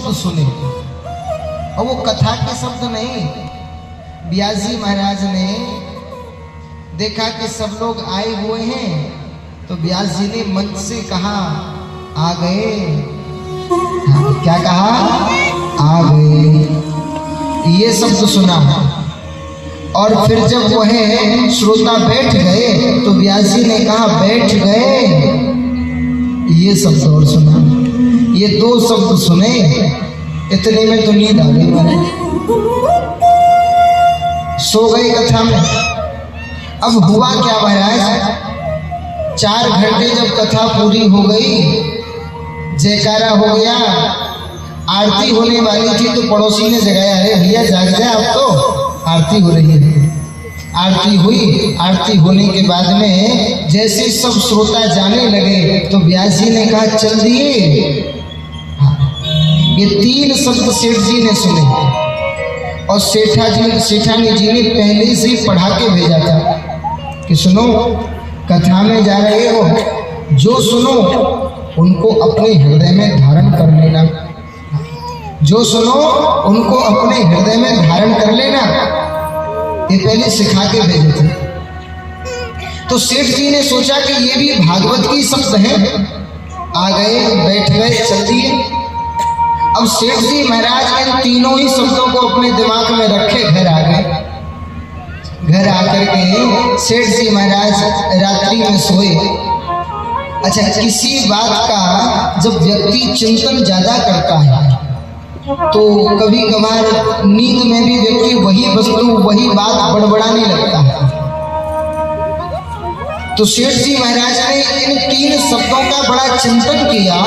शब्द सुने, और वो कथा के शब्द नहीं। व्यास जी महाराज ने देखा कि सब लोग आए हुए हैं, तो व्यास जी ने मंच से कहा, आ गए। क्या कहा? आ गए। ये शब्द सुना, और फिर जब वह श्रोता बैठ गए तो व्यास जी ने कहा, बैठ गए। ये शब्द और सुना। ये दो शब्द सुने, इतने में तो नींद आ गई मारे, सो गए कथा में। अब हुआ क्या महाराज, 4 घंटे जब कथा पूरी हो गई, जयकारा हो गया, आरती होने वाली थी तो पड़ोसी ने जगाया, अरे भैया जाग जाए, अब तो आरती हो रही है। आरती हुई। आरती होने के बाद में जैसे सब श्रोता जाने लगे तो व्यास जी ने कहा, चल दिए। ये 3 शब्द सेठ जी ने सुने, और सेठानी जी ने पहले से पढ़ा के भेजा था कि सुनो, कथा में जा रहे हो, जो सुनो उनको अपने हृदय में धारण कर लेना। जो सुनो उनको अपने हृदय में धारण कर लेना। ये पहले सिखा के भेजे थे। तो सेठ जी ने सोचा कि ये भी भागवत की शब्द हैं। आ गए, बैठ गए, चल दिए। अब सेठ जी महाराज इन तीनों ही शब्दों को अपने दिमाग में रखे घर आ गए। घर आकर के सेठ जी महाराज रात्रि में सोए। अच्छा, किसी बात का जब व्यक्ति चिंतन ज्यादा करता है तो कभी कभार नींद में भी व्यक्ति वही वस्तु, वही बात बड़बड़ाने लगता है। तो सेठ जी महाराज ने इन 3 शब्दों का बड़ा चिंतन किया,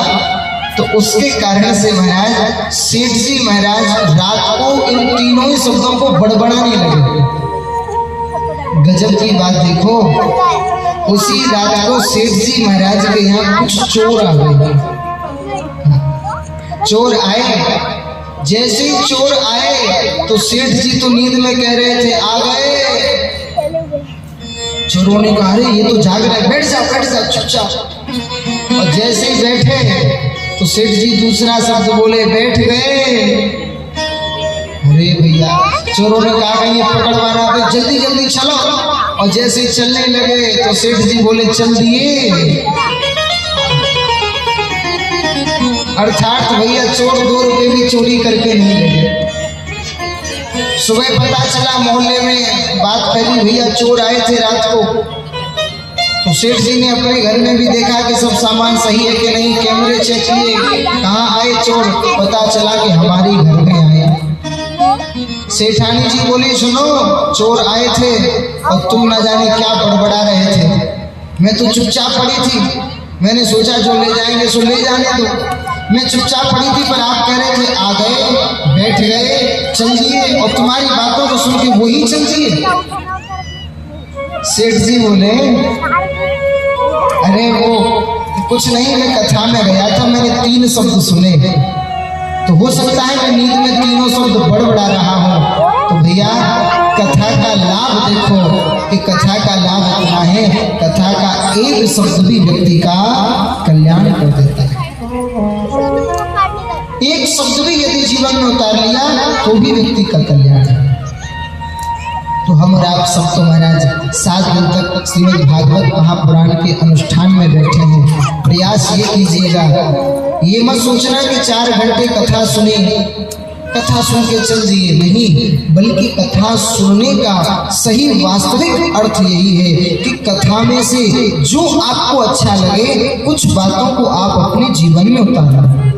तो उसके कारण से महाराज सेठ जी महाराज रात को इन तीनों ही शब्दों को बड़बड़ाने लगे। गजब की बात देखो, उसी रात को सेठ जी महाराज के यहाँ कुछ चोर आ गए। चोर आए, जैसे ही चोर आए तो सेठ जी तो नींद में कह रहे थे, आ गए। चोरों ने कहा, अरे ये तो जाग रहे, बैठ जाओ चुपचाप। और जैसे ही बैठे तो सेठ जी दूसरा शब्द बोले, बैठ गए। अरे भैया, चोरों ने कहा कि ये पकड़वाना है, जल्दी जल्दी चलो। और जैसे चलने लगे तो सेठ जी बोले, चल दिए। अर्थात भैया चोर 2 रुपए भी चोरी करके नहीं लगे। सुबह पता चला, मोहल्ले में बात फैली, भैया चोर आए थे रात को। तो सेठ जी ने अपने घर में भी देखा कि सब सामान सही है कि नहीं, कैमरे चेक किए, कहाँ आए चोर, पता चला कि हमारी घर में आए। सेठानी जी बोली, सुनो, चोर आए थे और तुम न जाने क्या बड़बड़ा रहे थे। मैं तो चुपचाप पड़ी थी, मैंने सोचा जो ले जाएंगे सो ले जाने दो। मैं चुपचाप पड़ी थी, पर आप कह रहे थे, आ गए, बैठ गए, चल दिए, और तुम्हारी बातों को सुन के वही चल दिए। सेठ जी बोले, अरे वो कुछ नहीं, मैं कथा में गया था, मैंने 3 शब्द सुने, तो हो सकता है मैं नींद में तीनों शब्द बड़बड़ा रहा हूँ। तो भैया कथा का लाभ देखो कि कथा का लाभ इतना है, कथा का एक शब्द भी व्यक्ति का कल्याण कर देता है। एक शब्द भी यदि जीवन में उतार लिया तो भी व्यक्ति का कल्याण है। तो हम और आप सब तो महाराज 7 दिन तक श्रीमद् भागवत महापुराण के अनुष्ठान में बैठे हैं। प्रयास ये कीजिएगा, ये मत सोचना कि 4 घंटे कथा सुने, कथा सुन के चल दिए, नहीं, बल्कि कथा सुनने का सही वास्तविक अर्थ यही है कि कथा में से जो आपको अच्छा लगे, कुछ बातों को आप अपने जीवन में उतारना।